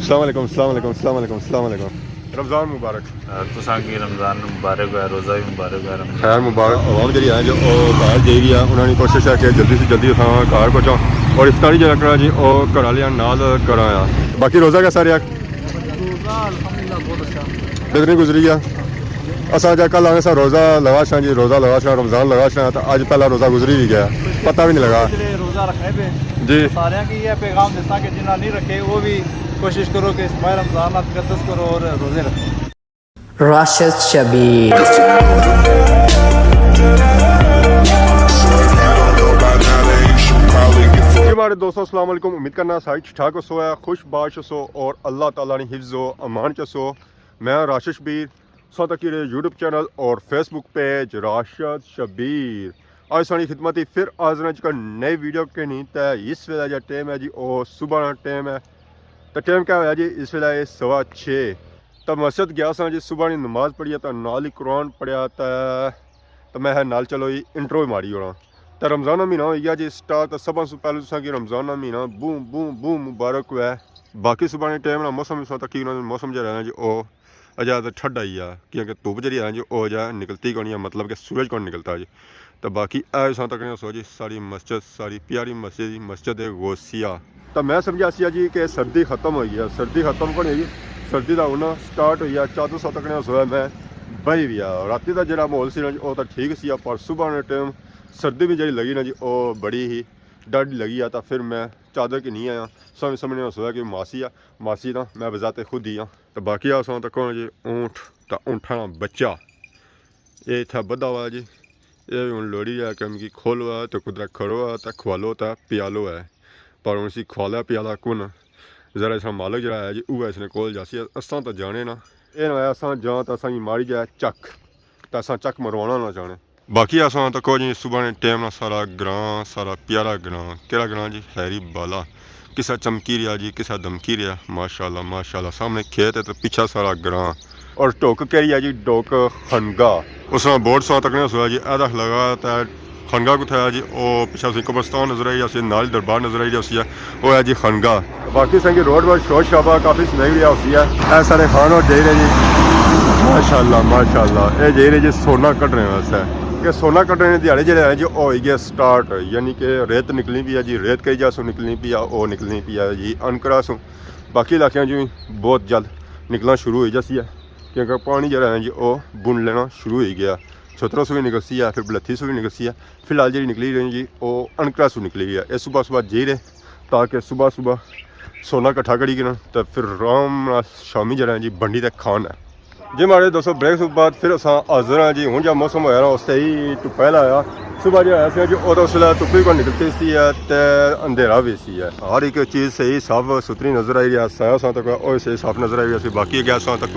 अस्सलाम रमज़ान मुबारक तुसांगी रमज़ान मुबारक है रोज़ा भी मुबारक है खैर मुबारक आवाम जी है जो घर दे रही है उन्होंने कोशिश है कि जल्दी से जल्दी असां घर पहुँचा और इफ्तारी जो करा जी और घर वाले नाल करा बाकी रोज़ा कैसा रहा बेहतरीन गुजरी है असा जब कल आने सा रोज़ा लगा छा जी रोज़ा लगा छा रमज़ान लगा छा तो अज पहला रोज़ा गुजरी भी गया पता भी नहीं लगा रोज़ा रखने पे जी सारे की ये पैगाम देता कि जिन्हें नहीं रखे वो भी कोशिश करो कि इस माह रमज़ान आप मुकद्दस करो और रोज़े रखो Rashid Shabir हमारे दोस्तों अस्सलाम वालेकुम उम्मीद करना सारी ठीक ठाक सो है खुश बाश सो और अल्लाह ताला ने हिफ्ज़ व अमान च सो मैं राशिद शबीर सो तक यूट्यूब चैनल और फेसबुक पेज राशिद शबीर आज सारी खिदमत ही फिर हाजिर है नई वीडियो के नहीं तो इस वेला जो टाइम है जी और सुबह का टाइम है तो टाइम क्या होया जी इस वेला 6:15 तो मस्जिद गया सा जी सुबह की नमाज़ पढ़ी तो नाल ही कुरान पढ़िया तो मैं नाल चलो जी इंट्रो मारी होना तो रमज़ान महीना हो गया जी स्टार्ट तो सब से पहले तुसा कि रमज़ान महीना बूम बूम बूम मुबारक हुआ है बाकी सुबह के टाइम ना मौसम तक मौसम जो रहना जी वो अजा तो ठंड आई है क्योंकि धुप जी है जी वो अजा निकलती कौन है मतलब कि सूरज कौन निकलता जी तो बाकी ऐसा तक सो जी सारी मस्जिद सारी प्यारी मस्जिद गोसिया तो मैं समझा सी जी कि सर्दी खत्म हो गई है सर्दी खत्म कौन है जी सर्दी का होना स्टार्ट हो गया 4 तक सोया मैं बही भी रात का जो माहौल से वो तो ठीक सी पर सुबह के टाइम सर्दी भी जी लगी ना जी वो बड़ी ही डर लगी है तो फिर मैं चादर की नहीं आया समझने सोया कि मासी ना मैं बजाते खुद ही हाँ तो बाकी आसा तक जी ऊँट तो ऊँठा बच्चा ये इतना बदा हुआ जी ये हूँ लोड़ी है कि मिगी खोलो है तो कुदरा खड़ो है तो खुआलो तो पियालो है पर हूँ इसी खुआला पियाला कौन जरा इस मालक जरा है जी वो इसने कोल जासी असा तो जाने ना ये ना असा जां तो असा मारी जाए चक तो असा चक मरवाना ना चाहने बाकी असा तक जी सुबह ने टाइम ना सारा ग्रां सारा प्यारा ग्रां केड़ा ग्रां जी हैरी बाला किसा चमकी रहा जी किसा दमकी रहा माशाल्लाह सामने खेत है तो पीछा सारा ग्रां और टोक कह है जी डोक खनगा उस बोर्ड सा तक सोया जी ऐसा लगा तो खनगा कुछ है जी वो पिछा से कब्रस्तान नजर आई उसी नाल दरबार नजर आई उसी है वो है जी खनगा बाकी संगी रोड पर शोर शाबा काफ़ी सुनाई हुई उसी है सारे खान और जे रहे जी माशाल्लाह ये जे रहे जी सोना कट रहे हैं वैसे कि सोना कटने दिहाड़े जो है जी हो गया स्टार्ट यानी कि रेत निकलनी पी है जी रेत कई जासू निकलनी पी है वो निकलनी पी है जी अनकरा सू बाकी इलाकों जी बहुत जल्द निकलना शुरू हो जैसी है क्योंकि पानी जो है जी वो बुन लेना शुरू हो गया छत्रों से भी निकलती है फिर बलथी से भी निकलती है फिलहाल जी निकली रही जी वो अनकरा सू निकली है ये सुबह जी रहे ताकि सुबह सोना कट्ठा करी ना तो फिर राम शामी जो है जी बंडी तक खान है जी हमारे दोस्तों ब्रेक के बाद फिर अस हाजिर हैं जी हूँ जब मौसम होया ना उससे ही धुप्पा आया सुबह जो है जी वो तो उसले धुप्पी को निकलती सी है तो अंधेरा भी सी है हर एक चीज़ सही साफ सुथरी नजर आई रही है साया सा तक वो सही साफ नजर आई रही है बाकी गैस तक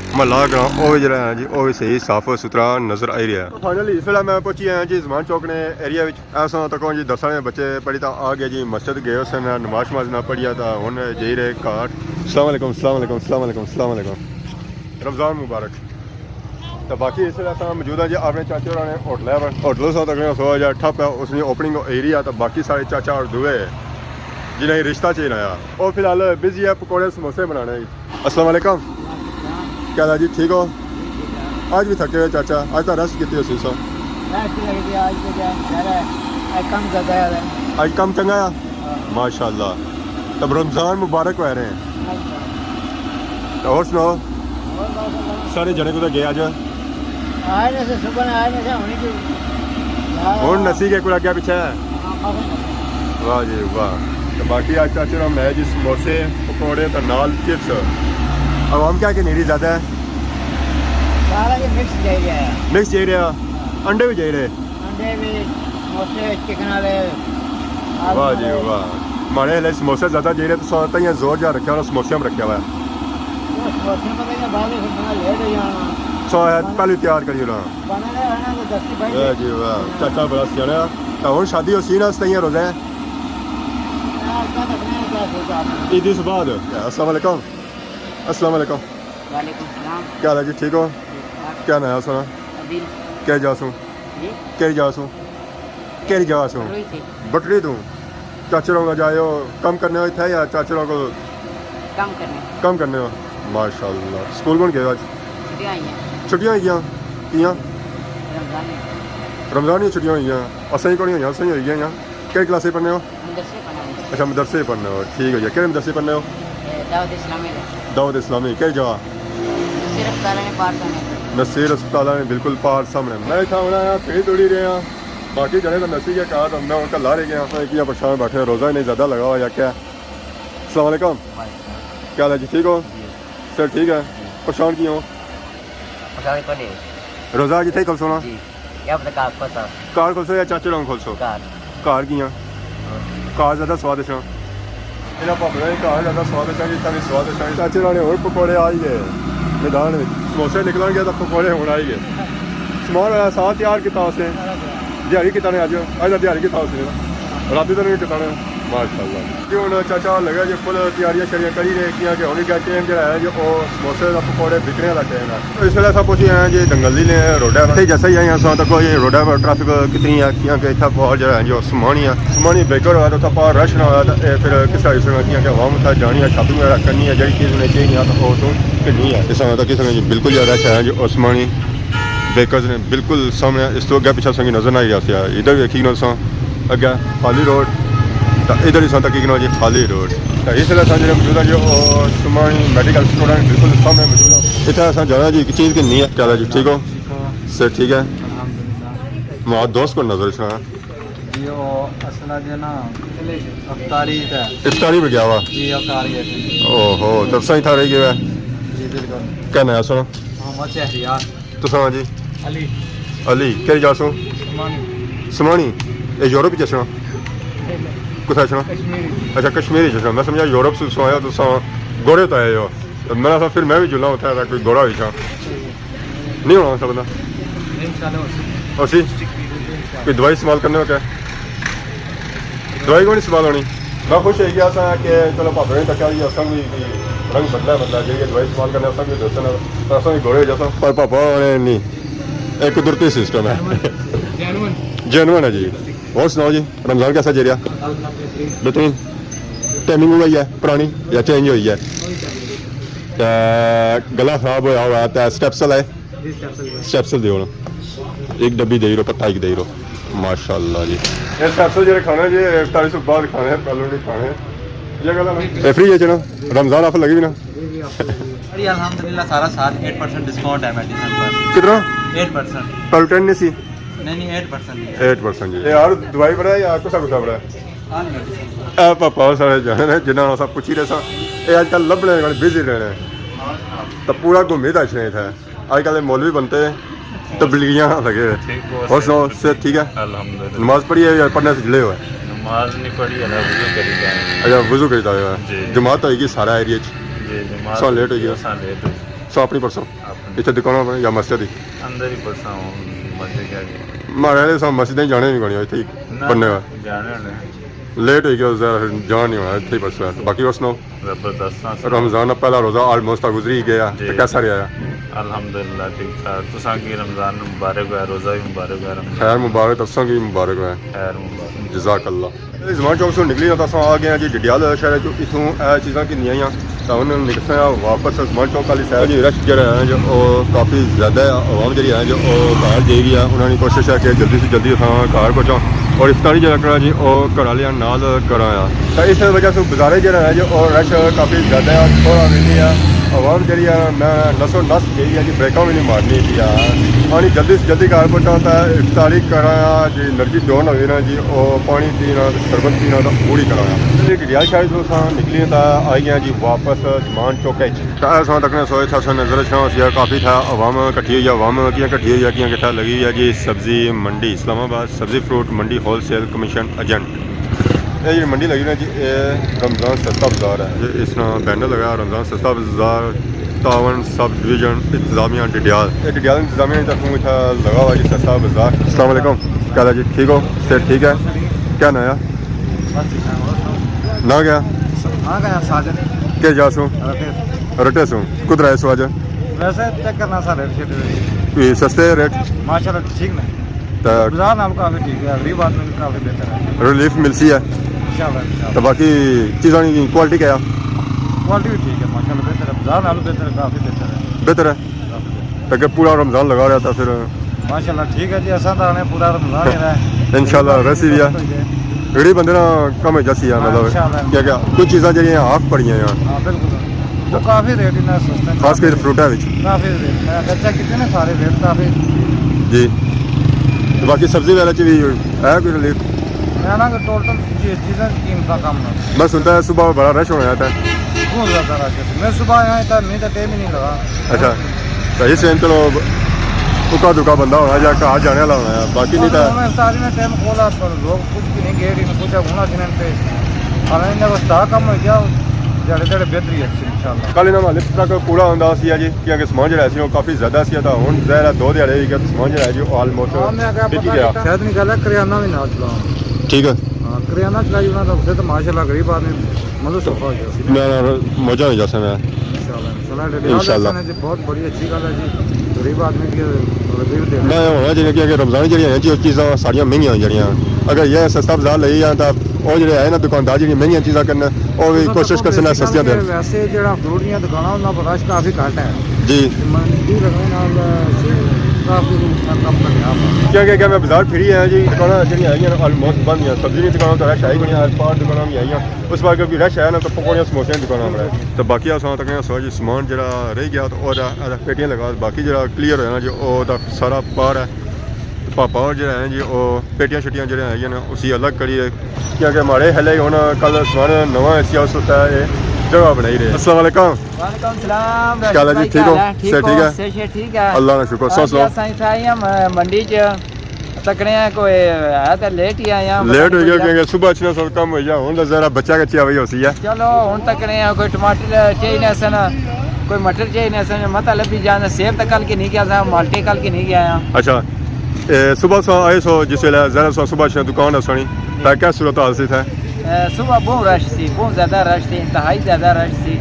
महला ग्रां वो भी जरा है जी वो भी सही साफ सुथरा नजर आई रहा है फाइनली इस वेला मैं पहुंची आया जी जमान चौक ने एरिया ऐसा तक जी 10 बच्चे पढ़ी तो आ गए जी मस्जिद गए उस नमाज ना पढ़िया तो हूँ जी रहे घर सलाम रमज़ान मुबारक तो बाकी इस मौजूद है जी अपने चाचे और होटल है होटलों से तक सो जा ठप है उसने ओपनिंग एरिया तो बाकी सारे चाचा और दुए जिन्हें रिश्ता चाहिए आया वो फिलहाल बिजी है पकौड़े समोसे बनाने अस्सलाम वालेकुम क्या जी ठीक हो आज भी थके हुए चाचा आज तो रेस्ट की सो आज कम चंगा है माशाल्लाह तब रमज़ान मुबारक हो रहे हैं तो और सुनाओ सारे जने को गए आज हूँ नसी के कुछ पीछे वाह जी वाह तो बाकी आज चाचे मैं जी समोसे पकौड़े तो नाल चिप्स आवाम क्या कि नहीं ज़्यादा है मिक्स चाहिए अंडे भी चाहिए वाह जी वाह हमारे समोसे ज़्यादा चाहिए तो यहाँ जोर जा रखा हुआ समोसे में रखा हुआ है पहले तैयार करिए ना जी वाह चाचा बड़ा सियाना तो हूँ शादी हो सी ना रोज़ा है ईद से बाद अस्सलाम वालेकुम क्या हाल है जी ठीक हो क्या नया सुना क्या जासूँ बटरी तू चाचे लोग जाए कम करने हुए थे या चाचे लोग ਕੰਮ ਕਰਨੇ ਹੋ ਮਾਸ਼ਾਅੱਲਾ ਸਕੂਲ ਕੌਣ ਗਏ ਅੱਜ ਛੁੱਟੀਆਂ ਹੋਈਆਂ ਕੀਆਂ रमज़ान की छुट्टियां हुई असें ही होई असें होई गई कि क्लासे पढ़ने हो अच्छा मदरसे पढ़ने हो ठीक है जी कि मदरसे पढ़ने हो दावत इस्लामी कई जगह नसीर अस्पताल ने बिल्कुल पार सामने मैं इतना होना फिर दौड़ी रहे हैं बाकी जने तो नसी के कहा तो मैं उनका ला रह गया किया परेशान बैठे रोज़ा ही नहीं ज़्यादा लगा हुआ या क्या अस्सलाम वालेकुम क्या हाल है जी ठीक हो सर ठीक है परेशान की हो रोज़ा जी थे कल सोना कार खोलसो या चाचे रंग खोलसो कार कियां कार ज़्यादा स्वाद अच्छा मेरा भापा ने कार ज़्यादा स्वाद अच्छा कि भी स्वाद अच्छा चाचे ने और पकौड़े आ ही गए मैदान में समोसे निकल गया तो पकौड़े होना ही गए समान साथ तैयार किया उसे दिहाड़ी किता ने अज दिहाड़ी किता उसे रात तो नहीं किता ने माशाअल्लाह जी हूँ चाचा लगा जी फुल तैयारियां शरियां करी रहे कि होनी क्या टाइम जो है जो समोसे का पकौड़े बिकने वाला टाइम है तो इस वे सब कुछ हैं जी दंगली ने रोडा पर जैसे ही आई हैं तक रोडा पर ट्रैफिक कितनी है कि इतना बहुत जो है जो समानी बेकर हुआ तो बहुत रश ना हुआ तो फिर किस तरह से कि आवाम उत्थे जानी है शॉपिंग वगैरह करनी है जी चीज़ उन्हें चाहिए तो वो तो कितनी है इस तरह किस तरह बिल्कुल जो रश है जो उस्मानी बेकर्स ने बिल्कुल सामने इस तो अगे पिछले संगी नजर नहीं आ रहा इधर देखी ना अगे खाली रोड तो इधर ही तक जी खाली रोड तो इसलिए जो मौजूद है जो सुमानी मेडिकल स्टूडेंट बिल्कुल सामने मौजूद है इतना असा जाना जी चीज़ कितनी है क्या जी ठीक हो सर ठीक है मैं दोस्त को नजर इस इफ्तारी में गया हुआ ओहो तब सही था रही गया क्या नया सुनो तो सुना जी अली क्या जा सो समानी ये यूरोप जैसा कुछ अच्छा कश्मीरी जैसा मैं समझा यूरोप से सुनाया तो गोरे तो आए हो तो मेरा सा फिर मैं भी जुला उठाया था कोई गोरा भी था नहीं होना सकता कोई दवाई इस्तेमाल करने का क्या दवाई को नहीं इस्तेमाल होनी मैं खुश है गया था कि चलो भापे ने तक असंग भी रंग बदला जी दवाई इस्तेमाल करने असंग भी दोस्तों तो असंग भी गोरे जैसा पर पापा ने नहीं एक कुदरती सिस्टम है जेनुअन है जी और सुनाओ जी रमज़ान कैसा चल रहा बेहतरीन टाइमिंग हुई है पुरानी या चेंज हुई है गला खराब होया हुआ है स्टेप्सल है स्टेप्सल दो एक डब्बी दे रहो पत्ता एक दे रहो माशाअल्लाह जी ये स्टेप्सल जो खाने जी 41 बाद खाने पहले नहीं खाने ये गला फ्री है ना रमज़ान ऑफर लगी भी ना अल्हम्दुलिल्लाह सारा साल 8% डिस्काउंट है मेडिसिन पर कितना 8% कल 10 नहीं सी नहीं 8% 8% जी यार दवाई बड़ा है या कुछ कुछ बड़ा है पापा सारे जाने जिन्होंने सब पूछी रहे सा ये आजकल लभने बिजी रहने तो पूरा घूमी था इसने था आजकल मौलवी बनते तबलीगियाँ लगे और सुनाओ सेहत ठीक है अल्हम्दुलिल्लाह नमाज पढ़ी है या पढ़ने से जिले हुए नमाज नहीं पढ़ी है वजू करी जाए अच्छा वजू करता है जमात होगी सारा एरिया सा लेट हो गया सो अपनी परसों इतने दुकानों या मस्जिद ही अंदर ही परसा मस्जिद मारे सब मस्जिद जाने नहीं पड़नी इतने पढ़ने जाने लेट हो गया जान नहीं होना इतने परसों बाकी और सुनाओ जबरदस्त रमज़ान पहला रोज़ा ऑलमोस्ट गुजरी गया तो कैसा रहा अल्हम्दुलिल्लाह ठीक ठाक तुसा की रमज़ान मुबारक है रोज़ा भी मुबारक है खैर मुबारक तसा की मुबारक है खैर मुबारक जज़ाकल्लाह जमान चौक से निकली तो आ गए जी डडियाल शहर जो इतों यह चीज़ा कि तो उन्होंने निकलना वापस जमान चौक वाली साइड जी रश जो है जो काफ़ी ज़्यादा आवाम जी है जो घर दे गई है उन्होंने कोशिश है कि जल्दी से जल्दी असा घर पहुँचा और इफ्तारी जो करा जी और घर वाले नाल कराया तो इस वजह से बाजारे जो है जो रश काफ़ी ज़्यादा थोड़ा नहीं है आवाम जी मैं नसो नस गई है जी ब्रेका भी नहीं मारनी थी यार जल्दी से जल्दी घर पहुँचा तो इफ्तारी कराया जी एनर्जी डाउन हो ना जी और पानी पीना शरबत पीना तो पूरी कराया डडियाल शहर जो निकली तो आई गया जी वापस जमान चौके असा तक सोए था नजर छा काफ़ी था अवाम कट्ठी हुई अवाम कियाँ कट्ठी हुई है कियाँ कितना लगी है जी सब्जी मंडी इस्लामाबाद सब्जी फ्रूट मंडी होलसेल कमीशन एजेंट ये जी मंडी लगी ना जी ये रमज़ान सस्ता बाज़ार है जी इसना बैनर लगा रमज़ान सस्ता बाज़ार तावन सब डिवीजन इंतजामिया डडियाल ये डडियाल इंतजामिया की तरफ इतना लगा हुआ जी सस्ता बाज़ार अस्सलाम वालेकुम क्या हाल है जी ठीक हो सेहत ठीक है क्या नया ना गया क्या जा सो रटे सो कुछ रहे सो आज वैसे चेक करना सारे सस्ते रेट माशाल्लाह ठीक नहीं बाजार नाम काफी ठीक है अगली बात में काफी बेहतर है रिलीफ मिलती है इंशाल्लाह तो बाकी चीज़ों की क्वालिटी क्या क्वालिटी भी ठीक है माशाल्लाह, बेहतर है, बाजार नालों बेहतर है, काफ़ी बेहतर है। बेहतर है अगर पूरा रमज़ान लगा रहा था फिर माशाल्लाह ठीक है जी, असा तो आने पूरा रमज़ान ही रहा है इंशाल्लाह रसी भी है ਜਿਹੜੀ ਬੰਦੇ ਨਾਲ ਕਮ ਜੱਸੀ ਆ ਮਤਲਬ क्या कुछ चीज़ां ਜਿਹੜੀਆਂ ਹਾਫ ਪੜੀਆਂ ਆ हाँ बिल्कुल, वो काफ़ी रेट इन्ना सस्ता है, ਖਾਸ ਕਰਕੇ ਫਰੂਟਾਂ ਵਿੱਚ काफ़ी रेट मैं अच्छा कितने ने सारे रेट काफ़ी। जी ਤੇ ਬਾਕੀ ਸਬਜ਼ੀ ਵਾਲੇ ਚ ਵੀ ਹੈ ਕੋਈ ਰਿਲੀਫ मैं ना कि टोटल चीज़ें कीमत कम है, मैं सुनता है सुबह बड़ा रश होना था बहुत ज़्यादा रश है। मैं सुबह आया था, नहीं तो टाइम ही नहीं लगा। अच्छा तो इस टाइम चलो उका दुका बंदा होना या कहा जाने वाला होना है बाकी नहीं था सारी में टाइम खोला पर लोग कुछ भी नहीं गेट में कुछ होना जिन्हें पे हालांकि इन्हें बस ता कम हो गया जड़े जड़े बेहतरी है इंशाल्लाह। कल इन्होंने हाले तक पूरा होंदा सी जी क्योंकि समान जड़ा सी काफ़ी ज़्यादा सी था हुण ज़रा दो दिहाड़े ही गया समान जड़ा जी ऑलमोस्ट बिक गया शायद नहीं गल है करियाना भी ना चलाओ। ठीक है हाँ करियाना चलाई उन्होंने उससे तो माशाल्लाह गरीब आदमी मतलब सफा हो गया मैं मजा नहीं जा सकता इंशाल्लाह जी, बहुत बड़ी अच्छी गल है जी, गरीब आदमी की मैं होना चाहिए कि रमज़ान जी जी चीज़ां सारियां महंगियां जड़ियां अगर ये सस्ता बाजार ले जाए तो वो जो है ना दुकानदार जी महंगियां चीज़ां करना वो भी कोशिश कर सकना सस्तियां देन। वैसे जो फ्रूट दी दुकानां उन्हां पर रश काफ़ी घट है जी मंडी लगने नाल काफ़ी कम करना क्या मैं बाजार फिरी आया जी दुकानां जड़ियां आईयां ऑलमोस्ट बंद हैं सब्जी की दुकान तो रश आई गई पार दुकानां भी आईयां उस बार क्योंकि रश आया ना तो पकौड़ियां समोसे की दुकानां पर तो बाकी असां तक सो जी समान जरा रह गया तो और पेटियां लगा बाकी जरा क्लीयर होया ना जी वो सारा बाहर है पापा और जो है जी वो पेटियां शटियां जो है ना उसी अलग करिए क्योंकि हमारे हले होना कल समान नवा ऐसी होता है जगह बनाई रहे। अस्सलाम वालेकुम। वालेकुम सलाम। क्या हाल है जी, ठीक हो? सेहत ठीक है? सेहत ठीक है अल्लाह का शुक्र। सो साइंस आई हम मंडी च तकने कोई है तो लेट ही आया लेट हो गया क्योंकि सुबह अच्छी सब कम हो गया हुन जरा बच्चा कच्ची आवी होसी है चलो हुन तकने कोई टमाटर चाहिए सन कोई मटर चाहिए सन मतलब भी जाना सेब तक कल के नहीं गया था माल्टे कल के नहीं गया। अच्छा सुबह सो आए सो जिस वेले जरा सो सुबह से दुकान सुनी तो क्या सूरत हाल सी था सुबह बहुत रश थी बहुत ज़्यादा रश थी इंतहाई ज़्यादा रश थी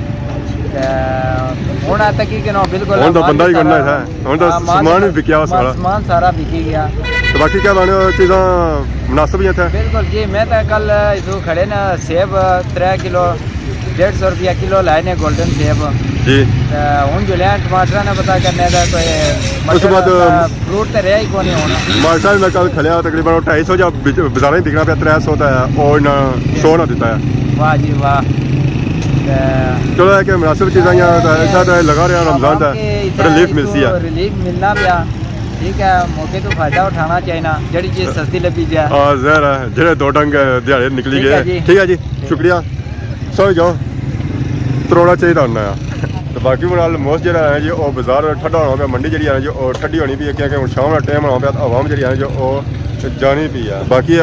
हुन तक कि बिल्कुल हुन तो बंदा ही करना था हुन तो सामान भी बिकिया सारा सामान सारा बिकी गया तो बाकी क्या माने चीज़ां मुनासिब ही थे बिल्कुल जी। मैं तो कल इधर खड़े ना सेब 3 किलो 150 रुपया किलो लाए ने गोल्डन सेब जी हूँ जो लिया टमाटर ने पता करने का कोई उसके बाद फ्रूट तो रहा ही कौन होना मार्चा में कल खलिया तकरीबन 250 जब बाजार में बिकना पाया 300 होता है और 100 ना देता है। वाह जी वाह चलो है कि मुनासिब चीज़ें ऐसा तो लगा रहा रमज़ान का रिलीफ मिलती है रिलीफ मिलना पाया ठीक है मौके तो फायदा उठाना चाहिए ना जड़ी चीज़ सस्ती लगी जाए। हाँ जहर है जेड़े 2 डंग दिहाड़े निकली गए ठीक है जी शुक्रिया सो जाओ तरोड़ा चाहिए होना है तो बाकी मोस्ट जो है जी वो बाजार ठंडा होना पाया मंडी जी है जी वो ठंडी होनी पी है क्योंकि हम शाम का टाइम होना पाया आवाम जी है जो वो जानी पी है बाकी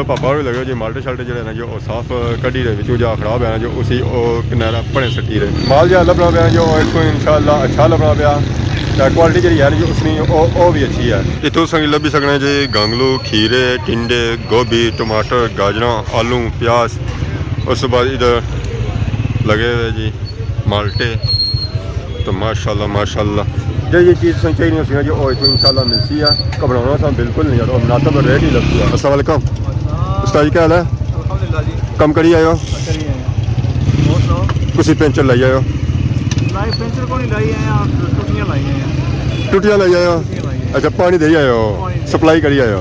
पापा भी लगे जी माल्टे शाल्टे जो है जो साफ कड्डी रहे जो खराब है जो उसी किनारा भने सट्टी रहे माल जो लभना पाया जो इतों इंशाल्लाह अच्छा लभना पाया क्वालिटी जी है जी उसकी वो भी अच्छी है इतों संग लभी सकने जी गंगलू खीरे टिंडे गोभी टमाटर गाजर आलू प्याज उस बाद इधर लगे हुए जी माल्टे तो माशाल्लाह जो ये चीज़ चाहिए नहीं होती जो इतनी इंशाल्लाह मिलती है घबराना था बिल्कुल नहीं आता मुनासिब रेट ही लगती है। अस्सलाम वालेकुम उस्ताद क्या हाल है अल्हम्दुलिल्लाह जी कम करी आयो बहुत कुछ पेंचर लाई आयो लाइव पेंचर को नहीं लाई हैं टुटियां लाई हैं टुटियां लाई आयो अच्छा पानी दे आयो सप्लाई करी आयो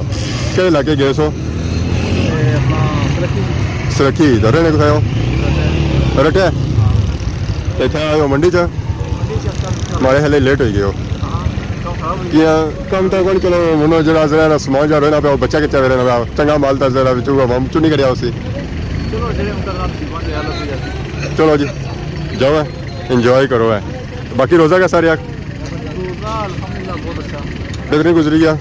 क्या इलाके गए सो अपना सरखी रहने को खाओ रटे इतना आयो मंडी च हमारे हले लेट हो गए हो कम तो कौन चलो मनो जरा जरा समान जा रहना पे बच्चा के रहना पे चंगा माल था जरा बिचू हम चुनी करिया उसी चलो जी जाओ एंजॉय करो है बाकी रोज़ा का सारे बेहतरीन गुजरी गया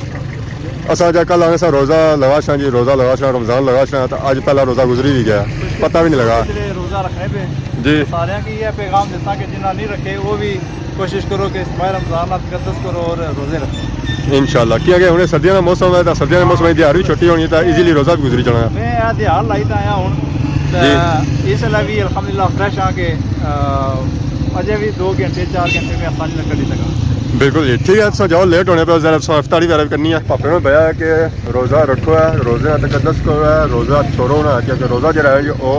असा जा कल आने सा रोज़ा लगा शाह जी रोज़ा लगा शाह रमज़ान लगा शाह तो आज पहला रोज़ा गुजरी भी गया पता भी नहीं लगा रोज़ा रखने पे जी सारे की ये पैगाम देता कि जिन्हें नहीं रखे वो भी कोशिश करो कि इस माह रमज़ान तकद्दुस करो और रोज़े रखो इंशाल्लाह क्या गया उन्हें सर्दियों का मौसम है सर्दियों के मौसम में दिहाड़ भी छोटी होनी है इजीली रोज़ा भी गुजरी जाना मैं दिहाड़ लाई तो आया हूँ इसलिए भी अल्हम्दुलिल्लाह फ्रेश आके अजय भी 2 घंटे 4 घंटे में आसानी में कटी लगा बिल्कुल जी ठीक है सो जाओ लेट होने पर जरा अफ्तारी वगैरह करनी है पापे ने बताया कि रोज़ा रखो है रोज़े का तकद्दुस करो है रोज़ा छोड़ो ना क्योंकि रोज़ा जो है वो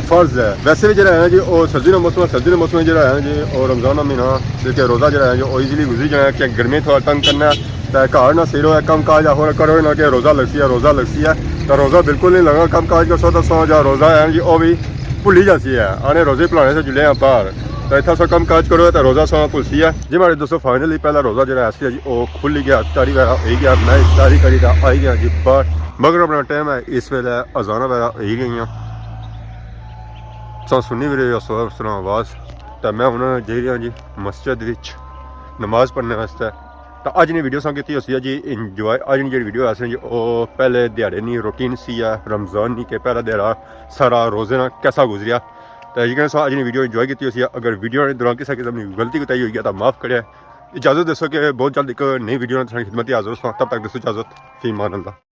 फर्ज है। वैसे भी जो है जी वो सर्दी का मौसम जो है जी और रमज़ान का महीना क्योंकि रोज़ा जो है जी वो ईजिली गुजरी जाए कि गर्मी थोड़ा तंग करना तो घर ना सिरो है कम काज हो करो ना कि रोज़ा लगती है तो रोज़ा बिल्कुल नहीं लगा कम काज कर सो सौ जो रोज़ा है जी वो भी भुली जाती है आने रोज़े भुलाने से जुले हैं बाहर तो इतना सो कम काज करो तो रोज़ा सौ भुलती है जी। हमारे दोस्तों फाइनली पहला रोज़ा जो है जी वो खुल ही गया इफ्तारी वगैरह हो गया मैं इफ्तारी करी था आई गया जी बाहर मगर अपना टाइम है इस वे अजाना वगैरह हो गई सुनी भी रही उस तरह आवाज़ तो मैं हूँ जा रहा जी मस्जिद विच नमाज़ पढ़ने वास्ते तो अज ने वीडियो की उसी जी इंजॉय अज जी वीडियो है जी वो पहले दिहाड़े नहीं रूटीन सी है रमज़ान नहीं के पहला दिहाड़ा सारा रोज़े ना कैसा गुजरिया तो यकीन अज ने वीडियो इंजॉय की उसी अगर वीडियो दौरान किसी किस्म की गलती कोताही हुई है तो माफ़ करे इजाज़त दसो कि बहुत जल्द एक नई वीडियो खिदमत हाजिर हो तब तक दसो इजाज़त फी मान अल्लाह।